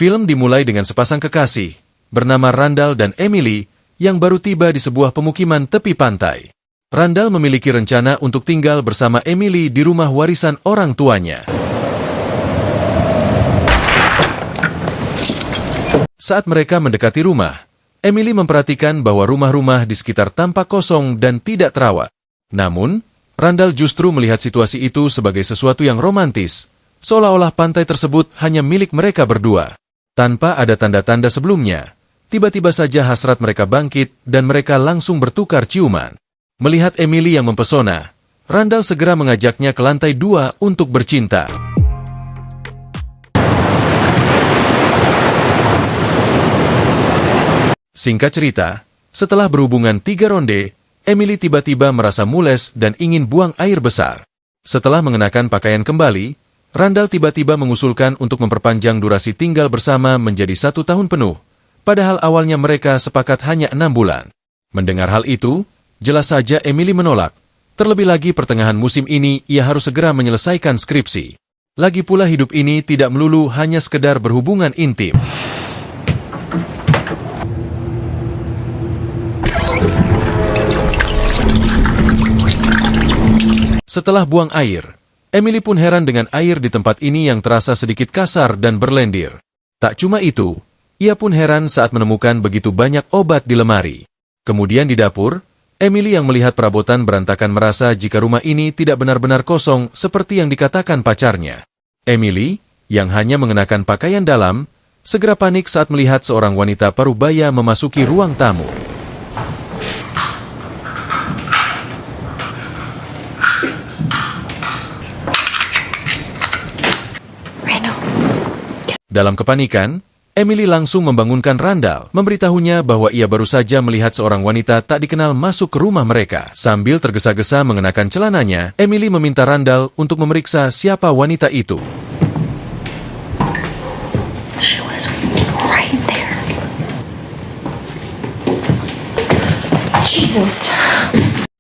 Film dimulai dengan sepasang kekasih, bernama Randall dan Emily, yang baru tiba di sebuah pemukiman tepi pantai. Randall memiliki rencana untuk tinggal bersama Emily di rumah warisan orang tuanya. Saat mereka mendekati rumah, Emily memperhatikan bahwa rumah-rumah di sekitar tampak kosong dan tidak terawat. Namun, Randall justru melihat situasi itu sebagai sesuatu yang romantis, seolah-olah pantai tersebut hanya milik mereka berdua. Tanpa ada tanda-tanda sebelumnya, tiba-tiba saja hasrat mereka bangkit dan mereka langsung bertukar ciuman. Melihat Emily yang mempesona, Randall segera mengajaknya ke lantai 2 untuk bercinta. Singkat cerita, setelah berhubungan 3 ronde, Emily tiba-tiba merasa mules dan ingin buang air besar. Setelah mengenakan pakaian kembali, Randall tiba-tiba mengusulkan untuk memperpanjang durasi tinggal bersama menjadi 1 tahun penuh, padahal awalnya mereka sepakat hanya 6 bulan. Mendengar hal itu, jelas saja Emily menolak. Terlebih lagi pertengahan musim ini ia harus segera menyelesaikan skripsi. Lagi pula hidup ini tidak melulu hanya sekedar berhubungan intim. Setelah buang air, Emily pun heran dengan air di tempat ini yang terasa sedikit kasar dan berlendir. Tak cuma itu, ia pun heran saat menemukan begitu banyak obat di lemari. Kemudian di dapur, Emily yang melihat perabotan berantakan merasa jika rumah ini tidak benar-benar kosong seperti yang dikatakan pacarnya. Emily, yang hanya mengenakan pakaian dalam, segera panik saat melihat seorang wanita parubaya memasuki ruang tamu. Dalam kepanikan, Emily langsung membangunkan Randall, memberitahunya bahwa ia baru saja melihat seorang wanita tak dikenal masuk ke rumah mereka. Sambil tergesa-gesa mengenakan celananya, Emily meminta Randall untuk memeriksa siapa wanita itu. She was right there. Jesus.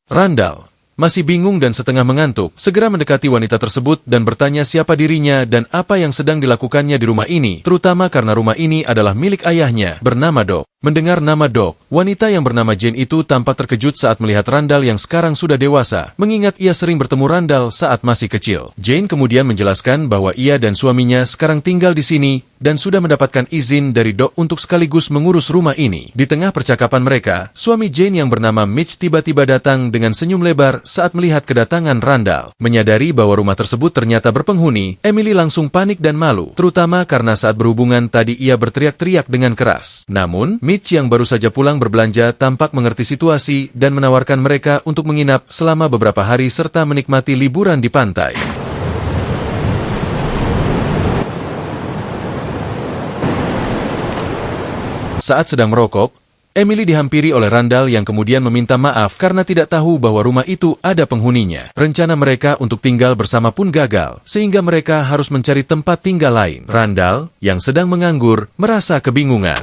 Randall, masih bingung dan setengah mengantuk, segera mendekati wanita tersebut dan bertanya siapa dirinya dan apa yang sedang dilakukannya di rumah ini, terutama karena rumah ini adalah milik ayahnya, bernama Doc. Mendengar nama Doc, wanita yang bernama Jane itu tampak terkejut saat melihat Randall yang sekarang sudah dewasa, mengingat ia sering bertemu Randall saat masih kecil. Jane kemudian menjelaskan bahwa ia dan suaminya sekarang tinggal di sini dan sudah mendapatkan izin dari Doc untuk sekaligus mengurus rumah ini. Di tengah percakapan mereka, suami Jane yang bernama Mitch tiba-tiba datang dengan senyum lebar saat melihat kedatangan Randall. Menyadari bahwa rumah tersebut ternyata berpenghuni, Emily langsung panik dan malu, terutama karena saat berhubungan tadi ia berteriak-teriak dengan keras. Namun, Mitch yang baru saja pulang berbelanja tampak mengerti situasi dan menawarkan mereka untuk menginap selama beberapa hari serta menikmati liburan di pantai. Saat sedang merokok, Emily dihampiri oleh Randall yang kemudian meminta maaf karena tidak tahu bahwa rumah itu ada penghuninya. Rencana mereka untuk tinggal bersama pun gagal, sehingga mereka harus mencari tempat tinggal lain. Randall, yang sedang menganggur, merasa kebingungan.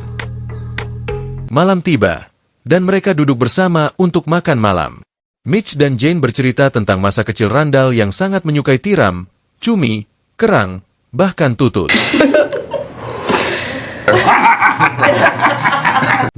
Malam tiba, dan mereka duduk bersama untuk makan malam. Mitch dan Jane bercerita tentang masa kecil Randall yang sangat menyukai tiram, cumi, kerang, bahkan tutut.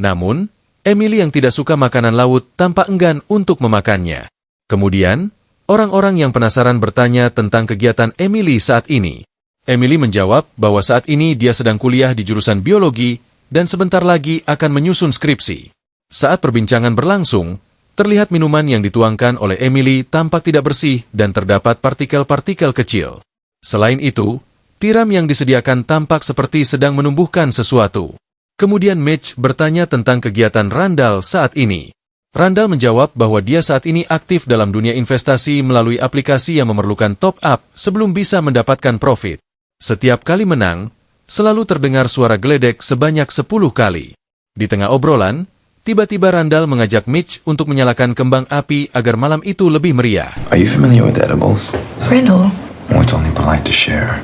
Namun, Emily yang tidak suka makanan laut tampak enggan untuk memakannya. Kemudian, orang-orang yang penasaran bertanya tentang kegiatan Emily saat ini. Emily menjawab bahwa saat ini dia sedang kuliah di jurusan biologi dan sebentar lagi akan menyusun skripsi. Saat perbincangan berlangsung, terlihat minuman yang dituangkan oleh Emily tampak tidak bersih dan terdapat partikel-partikel kecil. Selain itu, tiram yang disediakan tampak seperti sedang menumbuhkan sesuatu. Kemudian Mitch bertanya tentang kegiatan Randall saat ini. Randall menjawab bahwa dia saat ini aktif dalam dunia investasi melalui aplikasi yang memerlukan top-up sebelum bisa mendapatkan profit. Setiap kali menang, selalu terdengar suara geledek sebanyak 10 kali. Di tengah obrolan, tiba-tiba Randall mengajak Mitch untuk menyalakan kembang api agar malam itu lebih meriah. Are you familiar with edibles? Randall. Well, it's only polite to share.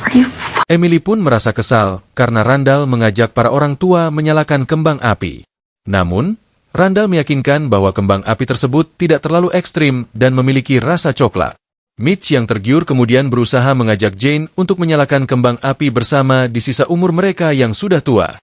Are you Emily pun merasa kesal karena Randall mengajak para orang tua menyalakan kembang api. Namun, Randall meyakinkan bahwa kembang api tersebut tidak terlalu ekstrim dan memiliki rasa coklat. Mitch yang tergiur kemudian berusaha mengajak Jane untuk menyalakan kembang api bersama di sisa umur mereka yang sudah tua.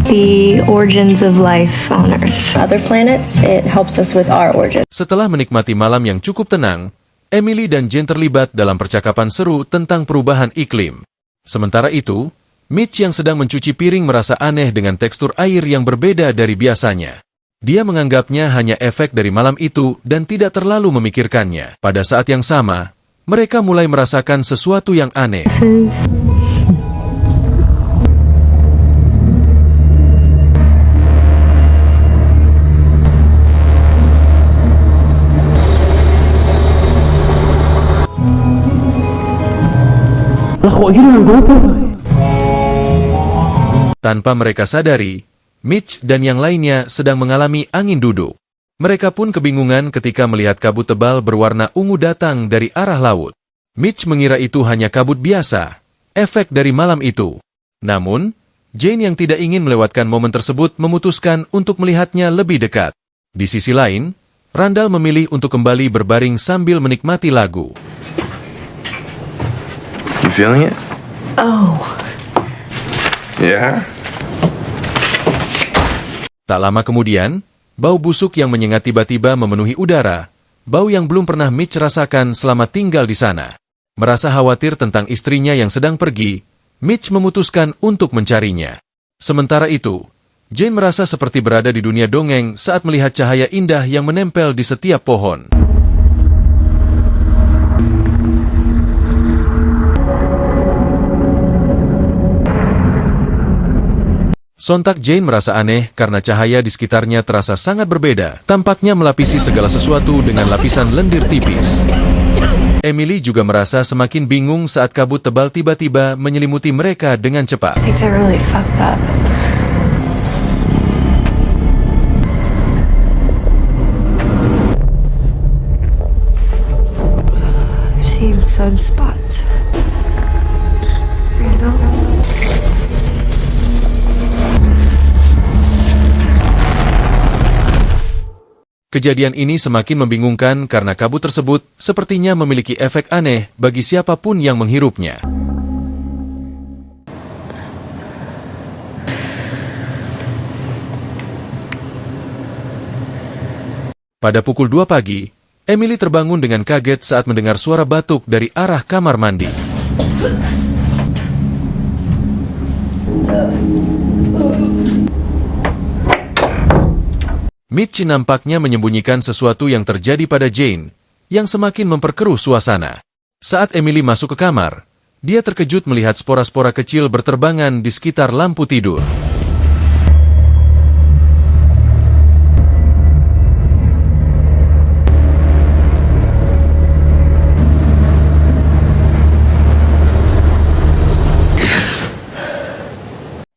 The origins of life on Earth. Other planets, it helps us with our origin. Setelah menikmati malam yang cukup tenang, Emily dan Jane terlibat dalam percakapan seru tentang perubahan iklim. Sementara itu, Mitch yang sedang mencuci piring merasa aneh dengan tekstur air yang berbeda dari biasanya. Dia menganggapnya hanya efek dari malam itu dan tidak terlalu memikirkannya. Pada saat yang sama, mereka mulai merasakan sesuatu yang aneh. Tanpa mereka sadari, Mitch dan yang lainnya sedang mengalami angin duduk. Mereka pun kebingungan ketika melihat kabut tebal berwarna ungu datang dari arah laut. Mitch mengira itu hanya kabut biasa, efek dari malam itu. Namun, Jane yang tidak ingin melewatkan momen tersebut memutuskan untuk melihatnya lebih dekat. Di sisi lain, Randall memilih untuk kembali berbaring sambil menikmati lagu. You feeling it? Oh. Yeah? Tak lama kemudian, bau busuk yang menyengat tiba-tiba memenuhi udara, bau yang belum pernah Mitch rasakan selama tinggal di sana. Merasa khawatir tentang istrinya yang sedang pergi, Mitch memutuskan untuk mencarinya. Sementara itu, Jane merasa seperti berada di dunia dongeng saat melihat cahaya indah yang menempel di setiap pohon. Sontak Jane merasa aneh karena cahaya di sekitarnya terasa sangat berbeda, tampaknya melapisi segala sesuatu dengan lapisan lendir tipis. Emily juga merasa semakin bingung saat kabut tebal tiba-tiba menyelimuti mereka dengan cepat. Things are really fucked up. I've seen sunspots. You know? Kejadian ini semakin membingungkan karena kabut tersebut sepertinya memiliki efek aneh bagi siapapun yang menghirupnya. Pada pukul 2 pagi, Emily terbangun dengan kaget saat mendengar suara batuk dari arah kamar mandi. Mitch nampaknya menyembunyikan sesuatu yang terjadi pada Jane, yang semakin memperkeruh suasana. Saat Emily masuk ke kamar, dia terkejut melihat spora-spora kecil berterbangan di sekitar lampu tidur.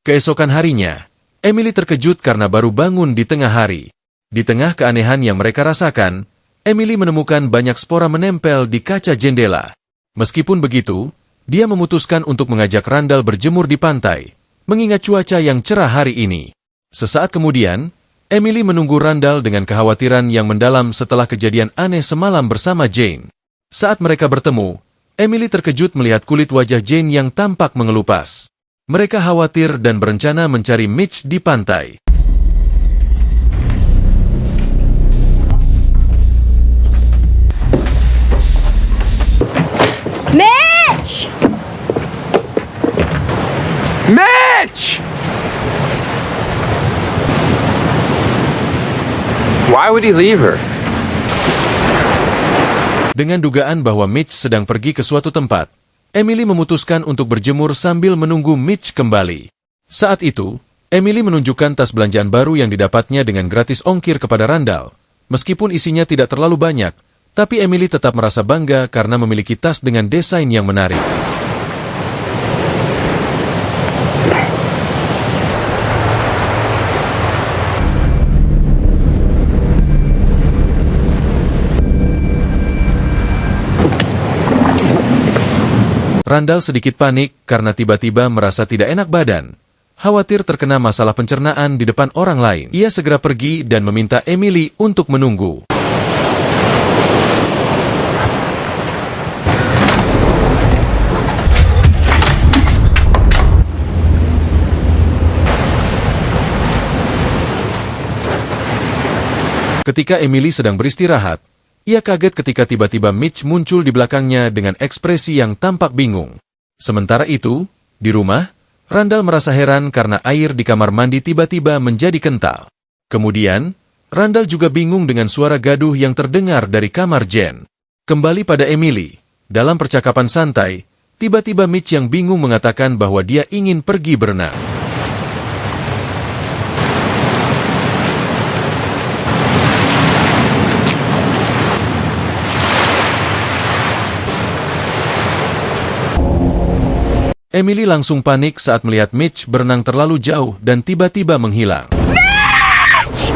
Keesokan harinya, Emily terkejut karena baru bangun di tengah hari. Di tengah keanehan yang mereka rasakan, Emily menemukan banyak spora menempel di kaca jendela. Meskipun begitu, dia memutuskan untuk mengajak Randall berjemur di pantai, mengingat cuaca yang cerah hari ini. Sesaat kemudian, Emily menunggu Randall dengan kekhawatiran yang mendalam setelah kejadian aneh semalam bersama Jane. Saat mereka bertemu, Emily terkejut melihat kulit wajah Jane yang tampak mengelupas. Mereka khawatir dan berencana mencari Mitch di pantai. Mitch! Mitch! Why would he leave her? Dengan dugaan bahwa Mitch sedang pergi ke suatu tempat, Emily memutuskan untuk berjemur sambil menunggu Mitch kembali. Saat itu, Emily menunjukkan tas belanjaan baru yang didapatnya dengan gratis ongkir kepada Randall. Meskipun isinya tidak terlalu banyak, tapi Emily tetap merasa bangga karena memiliki tas dengan desain yang menarik. Randall sedikit panik karena tiba-tiba merasa tidak enak badan. Khawatir terkena masalah pencernaan di depan orang lain. Ia segera pergi dan meminta Emily untuk menunggu. Ketika Emily sedang beristirahat, ia kaget ketika tiba-tiba Mitch muncul di belakangnya dengan ekspresi yang tampak bingung. Sementara itu, di rumah, Randall merasa heran karena air di kamar mandi tiba-tiba menjadi kental. Kemudian, Randall juga bingung dengan suara gaduh yang terdengar dari kamar Jen. Kembali pada Emily, dalam percakapan santai, tiba-tiba Mitch yang bingung mengatakan bahwa dia ingin pergi berenang. Emily langsung panik saat melihat Mitch berenang terlalu jauh dan tiba-tiba menghilang. Mitch!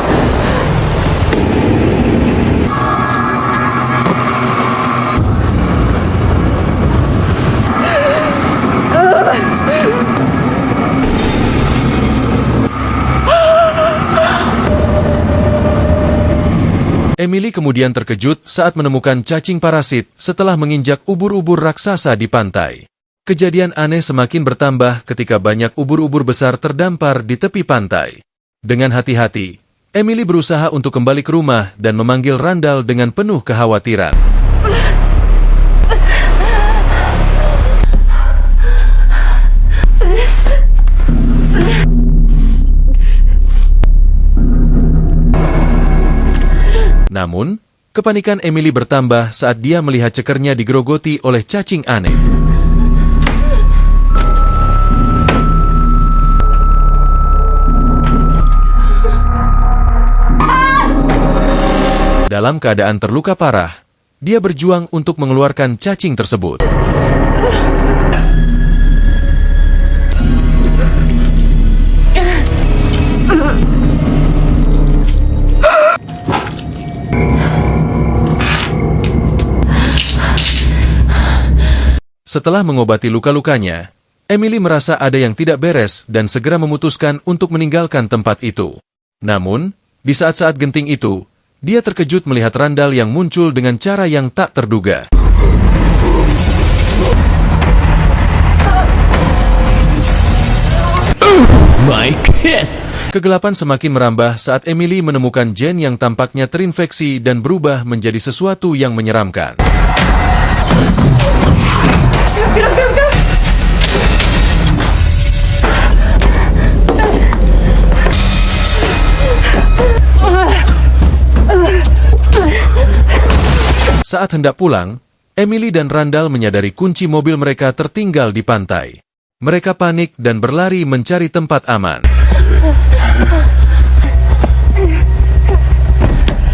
Emily kemudian terkejut saat menemukan cacing parasit setelah menginjak ubur-ubur raksasa di pantai. Kejadian aneh semakin bertambah ketika banyak ubur-ubur besar terdampar di tepi pantai. Dengan hati-hati, Emily berusaha untuk kembali ke rumah dan memanggil Randall dengan penuh kekhawatiran. Namun, kepanikan Emily bertambah saat dia melihat cekernya digerogoti oleh cacing aneh. Dalam keadaan terluka parah, dia berjuang untuk mengeluarkan cacing tersebut. Setelah mengobati luka-lukanya, Emily merasa ada yang tidak beres dan segera memutuskan untuk meninggalkan tempat itu. Namun, di saat-saat genting itu, dia terkejut melihat Randall yang muncul dengan cara yang tak terduga. My kid! Kegelapan semakin merambah saat Emily menemukan Jen yang tampaknya terinfeksi dan berubah menjadi sesuatu yang menyeramkan. Saat hendak pulang, Emily dan Randall menyadari kunci mobil mereka tertinggal di pantai. Mereka panik dan berlari mencari tempat aman.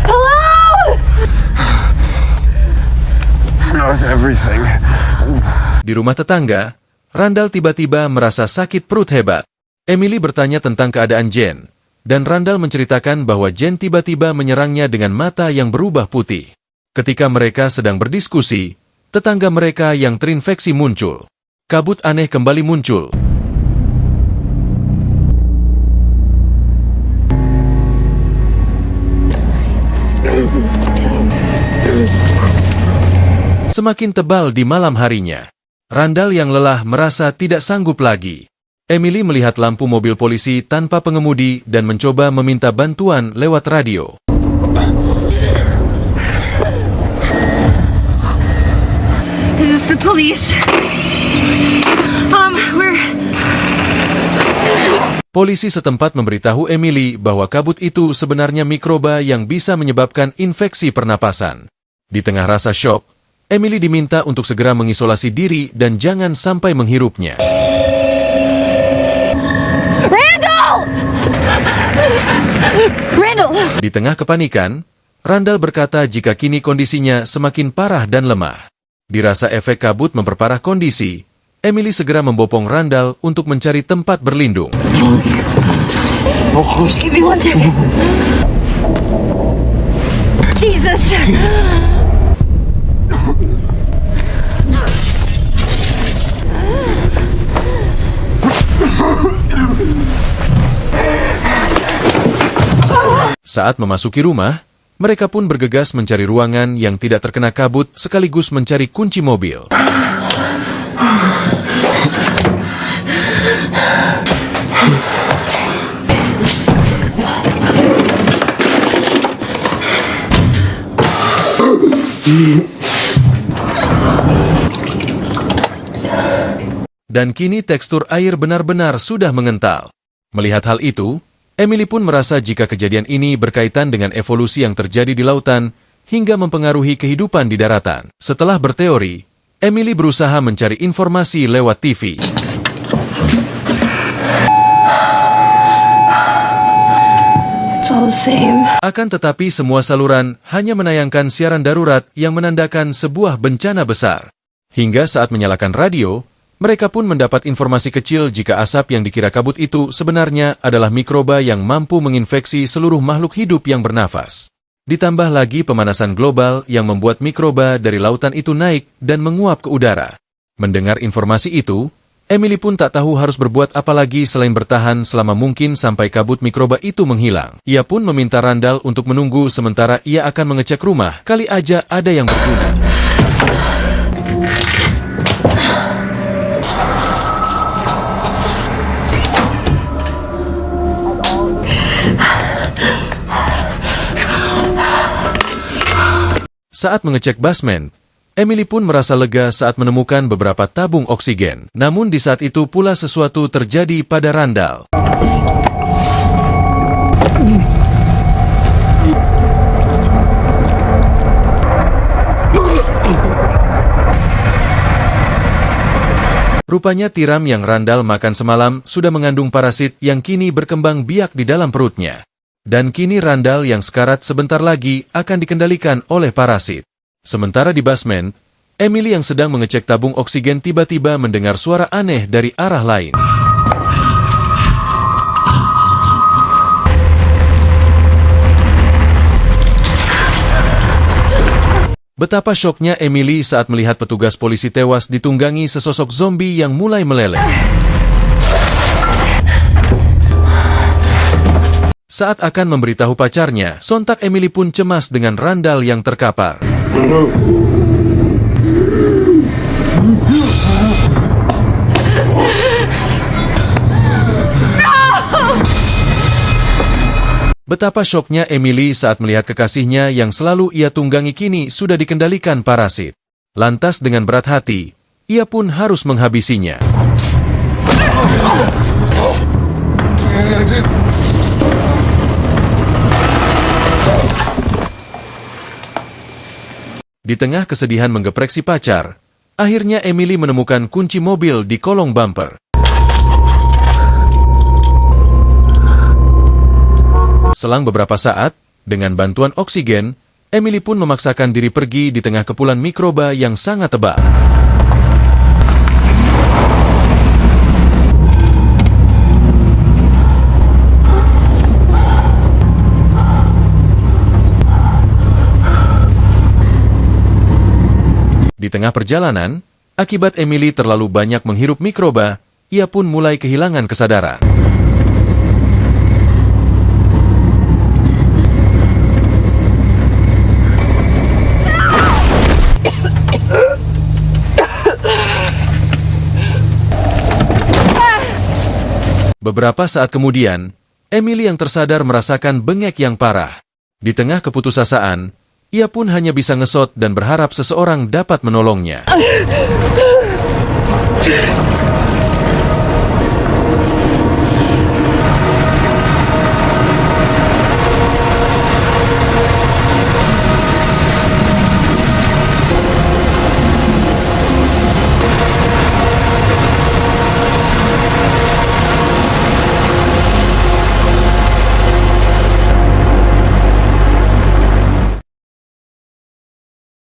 Hello! Knows everything. Di rumah tetangga, Randall tiba-tiba merasa sakit perut hebat. Emily bertanya tentang keadaan Jen, dan Randall menceritakan bahwa Jen tiba-tiba menyerangnya dengan mata yang berubah putih. Ketika mereka sedang berdiskusi, tetangga mereka yang terinfeksi muncul. Kabut aneh kembali muncul. Semakin tebal di malam harinya. Randall yang lelah merasa tidak sanggup lagi. Emily melihat lampu mobil polisi tanpa pengemudi dan mencoba meminta bantuan lewat radio. This is the police. Polisi setempat memberitahu Emily bahwa kabut itu sebenarnya mikroba yang bisa menyebabkan infeksi pernapasan. Di tengah rasa syok, Emily diminta untuk segera mengisolasi diri dan jangan sampai menghirupnya. Randall! Di tengah kepanikan, Randall berkata jika kini kondisinya semakin parah dan lemah. Dirasa efek kabut memperparah kondisi, Emily segera membopong Randall untuk mencari tempat berlindung. Just give me 1 second. Jesus! Saat memasuki rumah, mereka pun bergegas mencari ruangan yang tidak terkena kabut sekaligus mencari kunci mobil. Dan kini tekstur air benar-benar sudah mengental. Melihat hal itu, Emily pun merasa jika kejadian ini berkaitan dengan evolusi yang terjadi di lautan hingga mempengaruhi kehidupan di daratan. Setelah berteori, Emily berusaha mencari informasi lewat TV. It's all the same. Akan tetapi semua saluran hanya menayangkan siaran darurat yang menandakan sebuah bencana besar. Hingga saat menyalakan radio, mereka pun mendapat informasi kecil jika asap yang dikira kabut itu sebenarnya adalah mikroba yang mampu menginfeksi seluruh makhluk hidup yang bernafas. Ditambah lagi pemanasan global yang membuat mikroba dari lautan itu naik dan menguap ke udara. Mendengar informasi itu, Emily pun tak tahu harus berbuat apa lagi selain bertahan selama mungkin sampai kabut mikroba itu menghilang. Ia pun meminta Randall untuk menunggu sementara ia akan mengecek rumah, kali aja ada yang berguna. Saat mengecek basement, Emily pun merasa lega saat menemukan beberapa tabung oksigen. Namun di saat itu pula sesuatu terjadi pada Randall. Rupanya tiram yang Randall makan semalam sudah mengandung parasit yang kini berkembang biak di dalam perutnya. Dan kini Randall yang sekarat sebentar lagi akan dikendalikan oleh parasit. Sementara di basement, Emily yang sedang mengecek tabung oksigen tiba-tiba mendengar suara aneh dari arah lain. Betapa syoknya Emily saat melihat petugas polisi tewas ditunggangi sesosok zombie yang mulai meleleh. Saat akan memberitahu pacarnya, sontak Emily pun cemas dengan Randall yang terkapar. Betapa syoknya Emily saat melihat kekasihnya yang selalu ia tunggangi kini sudah dikendalikan parasit. Lantas dengan berat hati, ia pun harus menghabisinya. Di tengah kesedihan menggeprek si pacar, akhirnya Emily menemukan kunci mobil di kolong bumper. Selang beberapa saat, dengan bantuan oksigen, Emily pun memaksakan diri pergi di tengah kepulan mikroba yang sangat tebal. Di tengah perjalanan, akibat Emily terlalu banyak menghirup mikroba, ia pun mulai kehilangan kesadaran. Beberapa saat kemudian, Emily yang tersadar merasakan bengek yang parah. Di tengah keputusasaan, ia pun hanya bisa ngesot dan berharap seseorang dapat menolongnya.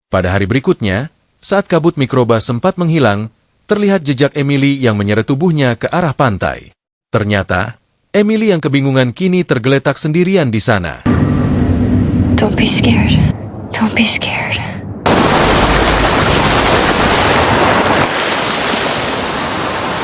Pada hari berikutnya, saat kabut mikroba sempat menghilang, terlihat jejak Emily yang menyeret tubuhnya ke arah pantai. Ternyata, Emily yang kebingungan kini tergeletak sendirian di sana. Don't be scared. Don't be scared.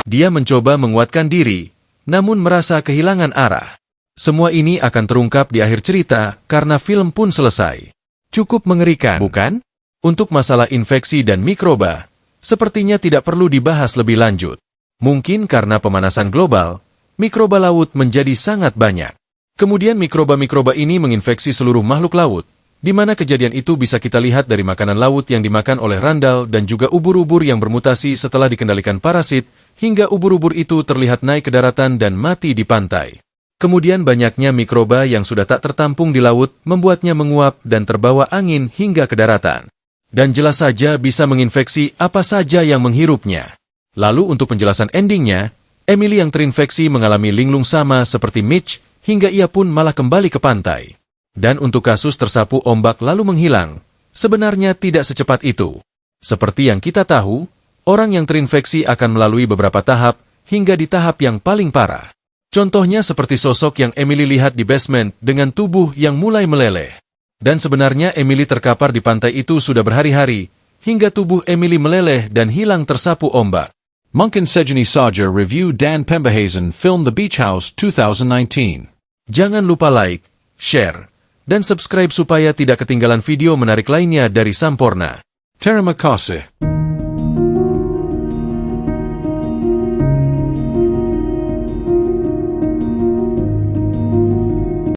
Dia mencoba menguatkan diri, namun merasa kehilangan arah. Semua ini akan terungkap di akhir cerita karena film pun selesai. Cukup mengerikan, bukan? Untuk masalah infeksi dan mikroba, sepertinya tidak perlu dibahas lebih lanjut. Mungkin karena pemanasan global, mikroba laut menjadi sangat banyak. Kemudian mikroba-mikroba ini menginfeksi seluruh makhluk laut, di mana kejadian itu bisa kita lihat dari makanan laut yang dimakan oleh Randall dan juga ubur-ubur yang bermutasi setelah dikendalikan parasit, hingga ubur-ubur itu terlihat naik ke daratan dan mati di pantai. Kemudian banyaknya mikroba yang sudah tak tertampung di laut membuatnya menguap dan terbawa angin hingga ke daratan. Dan jelas saja bisa menginfeksi apa saja yang menghirupnya. Lalu untuk penjelasan endingnya, Emily yang terinfeksi mengalami linglung sama seperti Mitch, hingga ia pun malah kembali ke pantai. Dan untuk kasus tersapu ombak lalu menghilang, sebenarnya tidak secepat itu. Seperti yang kita tahu, orang yang terinfeksi akan melalui beberapa tahap hingga di tahap yang paling parah. Contohnya seperti sosok yang Emily lihat di basement dengan tubuh yang mulai meleleh. Dan sebenarnya Emily terkapar di pantai itu sudah berhari-hari, hingga tubuh Emily meleleh dan hilang tersapu ombak. Munkin Sejani Saja Review Dan Pembahasan Film The Beach House 2019. Jangan lupa like, share, dan subscribe supaya tidak ketinggalan video menarik lainnya dari Samporna. Terima kasih.